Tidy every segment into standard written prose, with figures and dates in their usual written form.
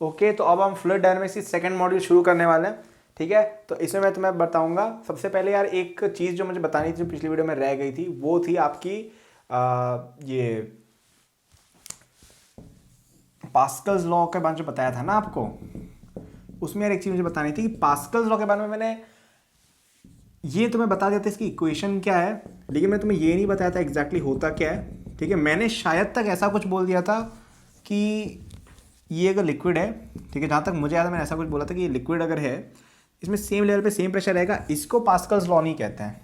Okay, तो अब हम फ्लूइड डायनामिक्स की सेकंड मॉड्यूल शुरू करने वाले हैं। ठीक है, तो इसमें मैं तुम्हें बताऊंगा सबसे पहले यार एक चीज़ जो मुझे बतानी थी, जो पिछली वीडियो में रह गई थी, वो थी आपकी ये पास्कल्स लॉ के बारे में जो बताया था ना आपको, उसमें यार एक चीज़ मुझे बतानी थी कि पास्कल्स लॉ के बारे में मैंने ये तुम्हें बता देता इसकी इक्वेशन क्या है, लेकिन मैं तुम्हें ये नहीं बताया था एग्जैक्टली होता क्या है। ठीक है, मैंने शायद तक ऐसा कुछ बोल दिया था कि ये अगर लिक्विड है, ठीक है, जहाँ तक मुझे याद है मैंने ऐसा कुछ बोला था कि ये लिक्विड अगर है, इसमें सेम लेवल पे सेम प्रेशर रहेगा, इसको पास्कल्स लॉ नहीं कहते हैं।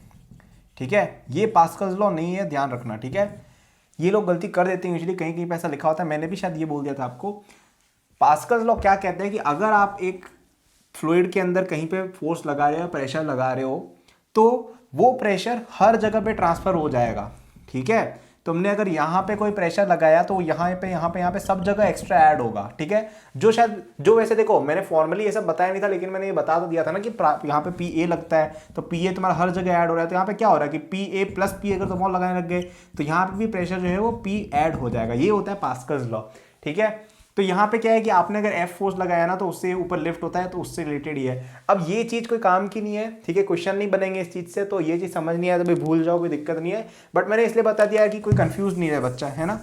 ठीक है, ये पास्कल्स लॉ नहीं है, ध्यान रखना। ठीक है, ये लोग गलती कर देते हैं यूजुअली, कहीं कहीं पे ऐसा लिखा होता है, मैंने भी शायद ये बोल दिया था आपको। पास्कल्स लॉ क्या कहते हैं कि अगर आप एक फ्लूइड के अंदर कहीं पे फोर्स लगा रहे हो, प्रेशर लगा रहे हो, तो वो प्रेशर हर जगह पे ट्रांसफर हो जाएगा। ठीक है, तुमने अगर यहाँ पे कोई प्रेशर लगाया तो यहाँ पे सब जगह एक्स्ट्रा ऐड होगा। ठीक है, जो वैसे देखो मैंने फॉर्मली ये सब बताया नहीं था, लेकिन मैंने ये बता तो दिया था ना कि यहाँ पे पी ए लगता है, तो पी ए तुम्हारा हर जगह ऐड हो रहा है। तो यहाँ पे क्या हो रहा है कि पी ए प्लस पी अगर तुम और लगाने लग गए तो यहाँ पे भी प्रेशर जो है वो पी ऐड हो जाएगा। ये होता है पास्कल्स लॉ। ठीक है, तो यहाँ पे क्या है कि आपने अगर एफ फोर्स लगाया ना तो उससे ऊपर लिफ्ट होता है, तो उससे रिलेटेड ही है। अब ये चीज़ कोई काम की नहीं है, ठीक है, क्वेश्चन नहीं बनेंगे इस चीज़ से, तो ये चीज़ समझ नहीं आया तो भाई भूल जाओ, कोई दिक्कत नहीं है। बट मैंने इसलिए बता दिया है कि कोई कंफ्यूज नहीं रहे बच्चा, है ना।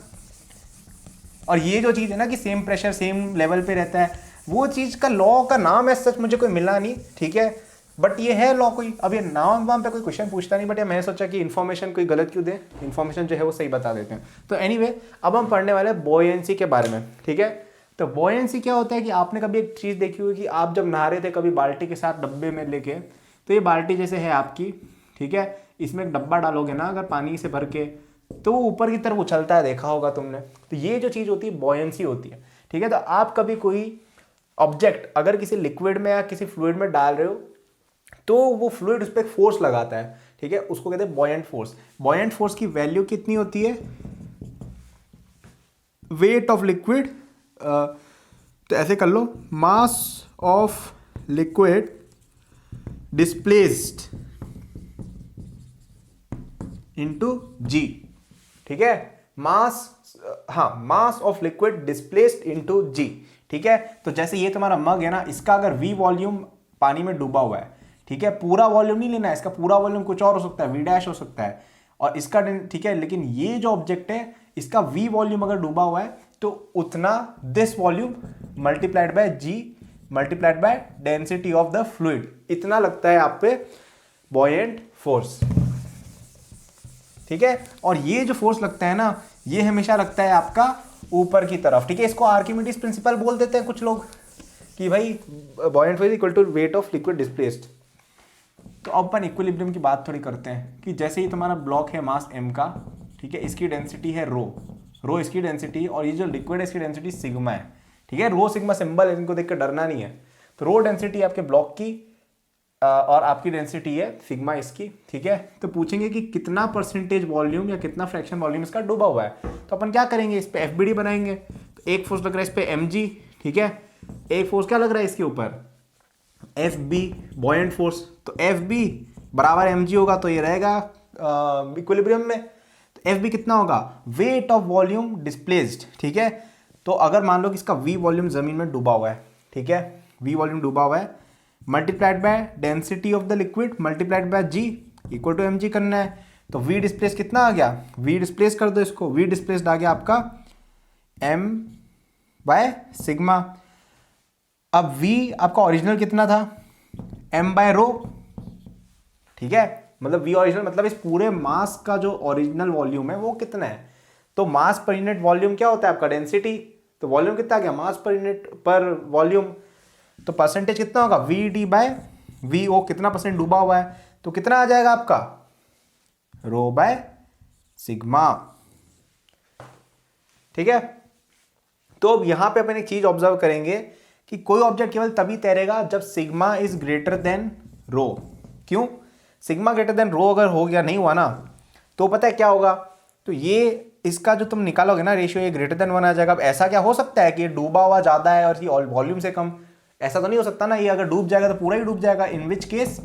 और ये जो चीज़ है ना कि सेम प्रेशर सेम लेवल पे रहता है, वो चीज़ का लॉ का नाम है सच मुझे कोई मिला नहीं। ठीक है, बट ये है लॉ कोई, अब ये नाम वाम पे कोई क्वेश्चन पूछता नहीं, बट ये मैंने सोचा कि इन्फॉर्मेशन कोई गलत क्यों दे, इन्फॉर्मेशन जो है वो सही बता देते हैं। तो एनीवे, अब हम पढ़ने वाले हैं बॉयंसी के बारे में। ठीक है, तो बॉयंसी क्या होता है कि आपने कभी एक चीज़ देखी होगी कि आप जब नहा रहे थे कभी बाल्टी के साथ डब्बे में लेके, तो ये बाल्टी जैसे है आपकी, ठीक है, इसमें एक डब्बा डालोगे ना अगर पानी से भर के, तो वो ऊपर की तरफ उछलता है, देखा होगा तुमने। तो ये जो चीज़ होती है बॉयंसी होती है। ठीक है, तो आप कभी कोई ऑब्जेक्ट अगर किसी लिक्विड में या किसी फ्लूइड में डाल रहे हो, तो वो फ्लूइड उस पर फोर्स लगाता है। ठीक है, उसको कहते हैं बॉयंट फोर्स। बॉयंट फोर्स की वैल्यू कितनी होती है, वेट ऑफ लिक्विड, तो ऐसे कर लो, mass of liquid displaced into g. ठीक है, mass of liquid displaced into g. ठीक है, तो जैसे ये तुम्हारा मग है ना, इसका अगर वी वॉल्यूम पानी में डूबा हुआ है, ठीक है, पूरा वॉल्यूम नहीं लेना है, इसका पूरा वॉल्यूम कुछ और हो सकता है, वी डैश हो सकता है, और इसका, ठीक है, लेकिन ये जो ऑब्जेक्ट है इसका वी वॉल्यूम अगर डूबा हुआ है तो उतना this volume multiplied by g multiplied by density of the fluid, इतना लगता है आप पे बॉयंट फोर्स। ठीक है, और ये जो फोर्स लगता है ना, ये हमेशा लगता है आपका ऊपर की तरफ। ठीक है, इसको आर्किमिडीज प्रिंसिपल बोल देते हैं कुछ लोग कि भाई buoyant force equal to weight of liquid displaced. तो अब अपन इक्विलिब्रियम की बात थोड़ी करते हैं कि जैसे ही तुम्हारा ब्लॉक है मास m का, ठीक है, इसकी डेंसिटी है रो इसकी डेंसिटी, और ये जो लिक्विड है इसकी डेंसिटी सिग्मा है। ठीक है, रो सिग्मा सिंबल है, इनको देख कर डरना नहीं है। तो रो डेंसिटी आपके ब्लॉक की और आपकी डेंसिटी है सिग्मा इसकी। ठीक है, तो पूछेंगे कि कितना परसेंटेज वॉल्यूम या कितना फ्रैक्शन वॉल्यूम इसका डूबा हुआ है, तो अपन क्या करेंगे, इस पे एफ बनाएंगे। तो एक फोर्स लग रहा है इस पे mg, ठीक है, एक फोर्स क्या लग रहा है इसके ऊपर एफ बी, बॉयंट फोर्स। तो एफ बी बराबर mg होगा, तो ये रहेगा इक्विलिब्रियम में। तो एफ बी कितना होगा, वेट ऑफ वॉल्यूम डिस्प्लेस्ड। ठीक है, तो अगर मान लो कि इसका वी वॉल्यूम जमीन में डूबा हुआ है, ठीक है, वी वॉल्यूम डूबा हुआ है, multiplied by density of the liquid multiplied by g equal to mg करना है। तो वी डिस्प्लेस कितना आ गया, वी डिस्प्लेस कर दो इसको, वी डिस्प्लेस्ड आ गया आपका m बाय सिग्मा। अब v आपका ओरिजिनल कितना था, m बाय रो। ठीक है, मतलब v ओरिजिनल मतलब इस पूरे मास का जो ओरिजिनल वॉल्यूम है वो कितना है। तो मास पर यूनिट वॉल्यूम क्या होता है आपका, डेंसिटी। तो वॉल्यूम कितना आ गया, मास पर यूनिट पर वॉल्यूम। तो परसेंटेज कितना होगा, V D by V O, कितना परसेंट डूबा हुआ है, तो कितना आ जाएगा आपका रो बाय सिग्मा। ठीक है, तो अब यहां पे अपन एक चीज ऑब्जर्व करेंगे कि कोई ऑब्जेक्ट केवल तभी तैरेगा जब सिग्मा इज ग्रेटर देन रो। क्यों, सिग्मा ग्रेटर देन रो अगर हो गया, नहीं हुआ ना, तो पता है क्या होगा, तो ये इसका जो तुम निकालोगे ना रेशियो, ये ग्रेटर देन 1 आ जाएगा। अब ऐसा क्या हो सकता है कि ये डूबा हुआ ज्यादा है और ये वॉल्यूम से कम, ऐसा तो नहीं हो सकता ना, ये अगर डूब जाएगा तो पूरा ही डूब जाएगा। In which case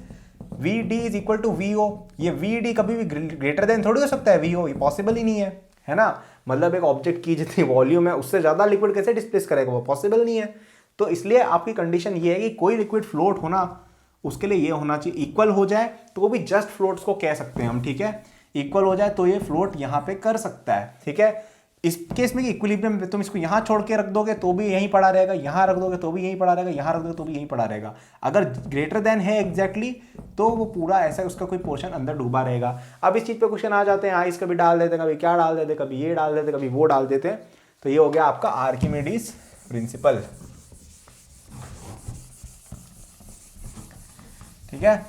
V D is equal to V O, ये वी डी कभी भी ग्रेटर देन थोड़ी हो सकता है वी ओ, ये पॉसिबल ही नहीं है ना। मतलब एक ऑब्जेक्ट की जितनी वॉल्यूम है उससे ज्यादा लिक्विड कैसे डिस्प्लेस करेगा, वो पॉसिबल नहीं है। तो इसलिए आपकी कंडीशन ये है कि कोई लिक्विड फ्लोट होना उसके लिए ये होना चाहिए इक्वल हो जाए, तो वो भी जस्ट फ्लोट्स को कह सकते हैं हम, ठीक है। इक्वल हो जाए तो ये फ्लोट यहाँ पे कर सकता है, ठीक है। इस केस में इक्विलिब्रियम में तुम इसको यहाँ छोड़ के रख दोगे तो भी यहीं पड़ा रहेगा, यहाँ रख दोगे तो भी यहीं पड़ा रहेगा, यहाँ रख दोगे तो भी यहीं पड़ा रहेगा। अगर ग्रेटर देन है एग्जैक्टली तो वो पूरा ऐसा उसका कोई पोर्शन अंदर डूबा रहेगा। अब इस चीज़ पे क्वेश्चन आ जाते हैं, आइस कभी डाल देते हैं, कभी क्या डाल देते, कभी ये डाल देते, कभी वो डाल देते हैं। तो ये हो गया आपका आर्किमिडीज प्रिंसिपल, ठीक है।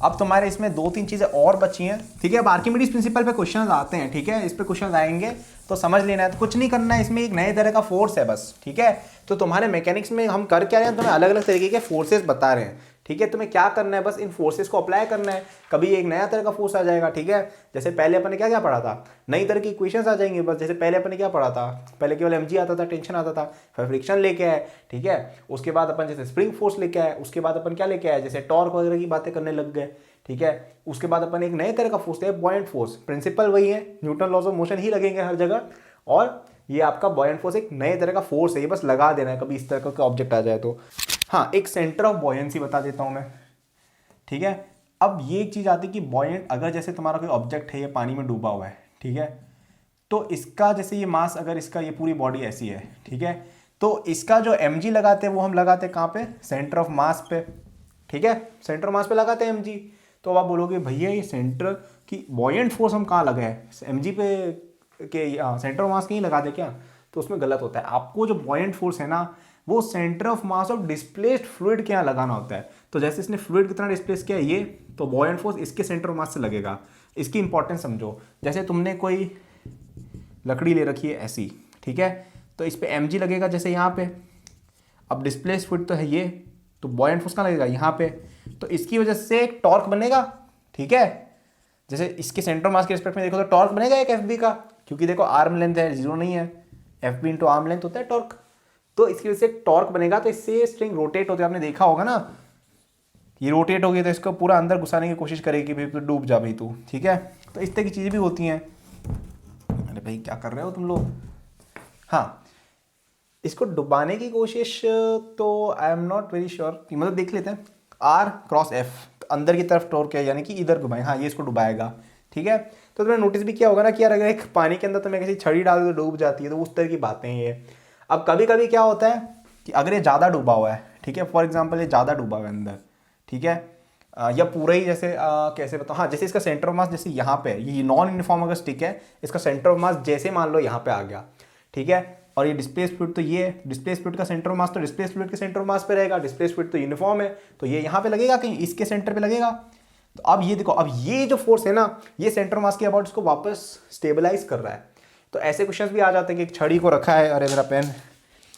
अब तुम्हारे इसमें 2-3 चीजें और बची हैं, ठीक है। अब आर्किमिडीज प्रिंसिपल पे क्वेश्चंस आते हैं, ठीक है। इस पे क्वेश्चंस आएंगे तो समझ लेना है, तो कुछ नहीं करना है, इसमें एक नए तरह का फोर्स है बस, ठीक है। तो तुम्हारे मैकेनिक्स में हम कर क्या रहे हैं, तुम्हें अलग अलग तरीके के फोर्सेस बता रहे हैं, ठीक है। तुम्हें क्या करना है, बस इन फोर्सेस को अप्लाई करना है। कभी एक नया तरह का फोर्स आ जाएगा, ठीक है। जैसे पहले अपन ने क्या क्या पढ़ा था, नई तरह की इक्वेशंस आ जाएंगे बस। जैसे पहले अपन ने क्या पढ़ा था, पहले केवल mg आता था, टेंशन आता था, फिर फ्रिक्शन लेके आए, ठीक है। उसके बाद अपन जैसे स्प्रिंग फोर्स लेके आए, उसके बाद अपन क्या लेके आए, जैसे टॉर्क वगैरह की बातें करने लग गए, ठीक है। उसके बाद अपन एक नए तरह का फोर्स है बॉयंट फोर्स, प्रिंसिपल वही है, न्यूटन लॉज ऑफ मोशन ही लगेंगे हर जगह। और ये आपका बॉयंट फोर्स एक नए तरह का फोर्स है, ये बस लगा देना है कभी इस तरह का ऑब्जेक्ट आ जाए तो। हाँ, एक सेंटर ऑफ बॉयंसी बता देता हूँ मैं, ठीक है। अब ये एक चीज आती है कि बॉयंट, अगर जैसे तुम्हारा कोई ऑब्जेक्ट है, ये पानी में डूबा हुआ है, ठीक है। तो इसका जैसे ये मास, अगर इसका ये पूरी बॉडी ऐसी है, ठीक है, तो इसका जो mg लगाते हैं वो हम लगाते हैं कहाँ पे, सेंटर ऑफ मास पे, ठीक है। सेंटर ऑफ मास पे लगाते हैं mg। तो आप बोलोगे भैया ये सेंटर की बॉयंट फोर्स हम कहाँ लगाए, mg पे के सेंटर ऑफ मास कहीं लगा दे क्या, तो उसमें गलत होता है। आपको जो बॉयंट फोर्स है ना, वो centre of mass of displaced fluid के यहाँ लगाना होता है। तो जैसे इसने फ्लूइड कितना डिस्प्लेस किया ये, तो बॉयंट फोर्स इसके सेंटर ऑफ मास से लगेगा। इसकी इंपॉर्टेंस समझो, जैसे तुमने कोई लकड़ी ले रखी है ऐसी, ठीक है, तो इस पे mg लगेगा जैसे यहाँ पे। अब डिस्प्लेस्ड फ्लूइड तो है ये, तो बॉयंट फोर्स कहाँ लगेगा, यहाँ पे। तो इसकी वजह से एक टॉर्क बनेगा, ठीक है। जैसे इसके सेंटर ऑफ मास के रिस्पेक्ट में देखो तो टॉर्क बनेगा एक एफ बी का, क्योंकि देखो आर्म लेंथ है, जीरो नहीं है, F B into arm length होता है टॉर्क। तो इसकी वजह से टॉर्क बनेगा, तो इससे स्ट्रिंग रोटेट होते, आपने देखा होगा ना, ये रोटेट हो गई तो इसको पूरा अंदर घुसाने की कोशिश करेगी, भाई डूब जा भाई तू, ठीक है। तो इस तरह की चीज़ें भी होती हैं। अरे भाई क्या कर रहे हो तुम लोग। हाँ, इसको डुबाने की कोशिश तो I am not very sure, मतलब देख लेते हैं। आर क्रॉस एफ, अंदर की तरफ टॉर्क है, यानी कि इधर घुमाए, हाँ ये इसको डुबाएगा, ठीक है। तो तुमने नोटिस भी किया होगा ना कि यार अगर एक पानी के अंदर तुम्हें किसी छड़ी डाल दो तो डूब जाती है, तो उस तरह की बातें हैं ये। अब कभी कभी क्या होता है कि अगर ये ज़्यादा डूबा हुआ है, ठीक है, फॉर एग्जाम्पल ये ज़्यादा डूबा हुआ है अंदर, ठीक है, या पूरा ही जैसे कैसे बताओ, हाँ जैसे इसका सेंटर ऑफ मास जैसे यहाँ पे, ये नॉन यूनिफॉर्म अगर स्टिक है, इसका सेंटर ऑफ मास जैसे मान लो यहाँ पे आ गया, ठीक है। और ये डिस्प्लेस फ्लूइड, तो ये डिस्प्लेस फ्लूइड का सेंटर ऑफ मास तो डिस्प्लेस फ्लूइड के सेंटर ऑफ मास पे रहेगा, डिस्प्लेस फ्लूइड तो यूनिफॉर्म है, तो ये यहाँ पे लगेगा कहीं, इसके सेंटर पे लगेगा। तो अब ये देखो, अब ये जो फोर्स है ना, ये सेंटर ऑफ मास के अबाउट इसको वापस स्टेबलाइज कर रहा है। तो ऐसे क्वेश्चंस भी आ जाते हैं कि एक छड़ी को रखा है, अरे मेरा पेन,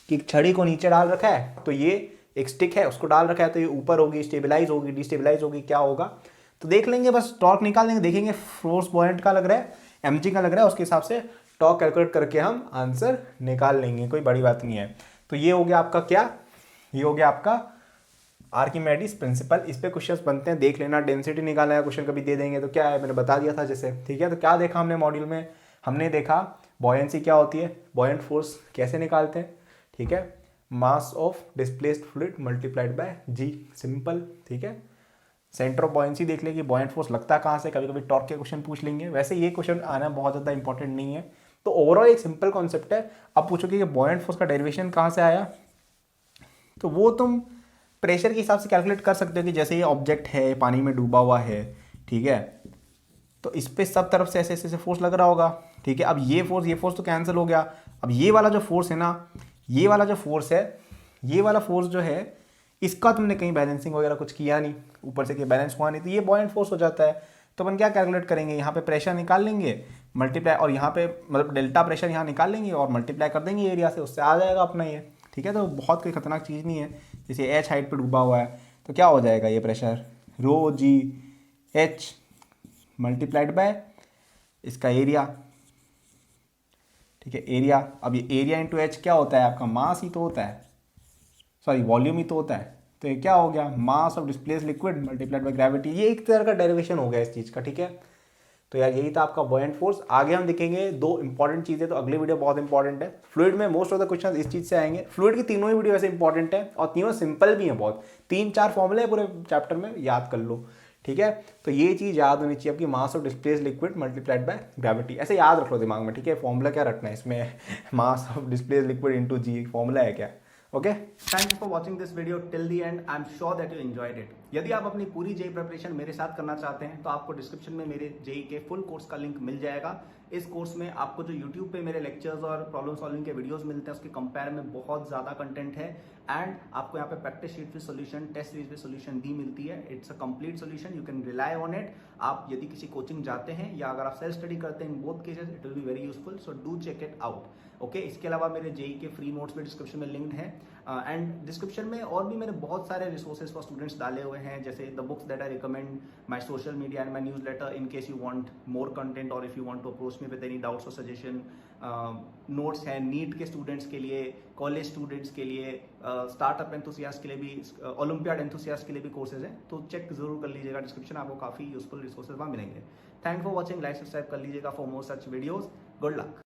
कि एक छड़ी को नीचे डाल रखा है, तो ये एक स्टिक है उसको डाल रखा है, तो ये ऊपर होगी, स्टेबलाइज होगी, डिस्टेबलाइज होगी, क्या होगा तो देख लेंगे, बस टॉर्क निकाल लेंगे, देखेंगे फोर्स बॉयंट का लग रहा है, mg का लग रहा है, उसके हिसाब से टॉर्क कैलकुलेट करके हम आंसर निकाल लेंगे, कोई बड़ी बात नहीं है। तो ये हो गया आपका क्या, ये हो गया आपका आर्किमेडिस प्रिंसिपल। इस पे क्वेश्चंस बनते हैं, देख लेना। डेंसिटी निकालना है क्वेश्चन कभी दे देंगे तो क्या है, मैंने बता दिया था जैसे, ठीक है। तो क्या देखा हमने मॉड्यूल में, हमने देखा बॉयंसी क्या होती है, बॉयंट फोर्स कैसे निकालते हैं, ठीक है, mass of displaced fluid multiplied by g, simple, ठीक है। सेंटर ऑफ बॉयंसी देख लेंगे, बॉयंट फोर्स लगता कहाँ से, कभी कभी टॉर्क के क्वेश्चन पूछ लेंगे, वैसे ये क्वेश्चन आना बहुत ज़्यादा इंपॉर्टेंट नहीं है। तो ओवरऑल एक सिंपल कॉन्सेप्ट है। अब पूछोगे कि बॉयंट फोर्स का डेरिवेशन कहाँ से आया, तो वो तुम प्रेशर के हिसाब से कैलकुलेट कर सकते हो कि जैसे ये ऑब्जेक्ट है पानी में डूबा हुआ है, ठीक है, तो इस पे सब तरफ से ऐसे ऐसे फोर्स लग रहा होगा, ठीक है। अब ये फोर्स तो कैंसिल हो गया। अब ये वाला जो फोर्स है ना, ये वाला जो फोर्स है, ये वाला फोर्स जो है, इसका तुमने कहीं बैलेंसिंग वगैरह कुछ किया नहीं, ऊपर से कि बैलेंस हुआ नहीं, तो ये बॉयंट फोर्स हो जाता है। तो अपन क्या कैलकुलेट करेंगे, यहाँ पे प्रेशर निकाल लेंगे, मल्टीप्लाई, और यहाँ पे मतलब डेल्टा प्रेशर यहाँ निकाल लेंगे और मल्टीप्लाई कर देंगे एरिया से, उससे आ जाएगा अपना ये, ठीक है। तो बहुत कोई खतरनाक चीज़ नहीं है। जैसे एच हाइट पे डूबा हुआ है तो क्या हो जाएगा, ये pressure rho g h multiplied by इसका एरिया, ठीक है, एरिया। अब ये एरिया इंटू एच क्या होता है, आपका मास ही तो होता है, सॉरी वॉल्यूम ही तो होता है। तो ये क्या हो गया, मास of displace liquid multiplied by gravity. ये एक तरह का डेरिवेशन हो गया इस चीज़ का, ठीक है। तो यार यही था आपका बॉयंट फोर्स। आगे हम देखेंगे दो इंपॉर्टेंट चीज़ें, तो अगली वीडियो बहुत इंपॉर्टेंट है। फ्लूइड में मोस्ट ऑफ द क्वेश्चन इस चीज़ से आएंगे। फ्लूइड की तीनों ही वीडियो वैसे इंपॉर्टेंट है और तीनों सिंपल भी हैं बहुत, 3-4 फॉर्मूले पूरे चैप्टर में याद कर लो, ठीक है। तो ये चीज़ याद होनी चाहिए आपकी, मास of displace liquid multiplied by gravity, ऐसे याद रख लो दिमाग में, ठीक है। फॉर्मूला क्या रखना है इसमें, mass of displace liquid into g, formula है क्या, okay. Thank you for watching this video till the end. I am sure that you enjoyed it. यदि आप अपनी पूरी जेई प्रिपरेशन मेरे साथ करना चाहते हैं तो आपको डिस्क्रिप्शन में मेरे जेई के फुल कोर्स का लिंक मिल जाएगा। इस कोर्स में आपको जो यूट्यूब पे मेरे लेक्चर्स और प्रॉब्लम सॉल्विंग के वीडियोस मिलते हैं उसके कंपेयर में बहुत ज़्यादा कंटेंट है, एंड आपको यहाँ पे practice sheet with solution, test series with solution भी मिलती है। It's a complete solution, you can rely on it. आप यदि किसी कोचिंग जाते हैं या अगर आप सेल्फ स्टडी करते हैं, in both cases it will be very useful, so do check it out, okay. इसके अलावा मेरे जेई के फ्री नोट्स भी डिस्क्रिप्शन में लिंक्ड है, एंड डिस्क्रिप्शन में और भी मैंने बहुत सारे रिसोर्सेज फॉर स्टूडेंट्स डाले हुए हैं, जैसे the books that I recommend, my social media and my newsletter in case you want more content और if you want to approach me with any doubts और सजेशन। नोट्स हैं NEET के students के लिए, कॉलेज स्टूडेंट्स के लिए, startup enthusiast के लिए भी, ओलंपियाड एंथुसियास्ट के लिए भी कोर्सेज हैं, तो चेक जरूर कर लीजिएगा डिस्क्रिप्शन, आपको काफ़ी यूजफुल रिसोर्सेज वहाँ मिलेंगे। Thank for watching, like subscribe कर लीजिएगा for more such videos. Good luck.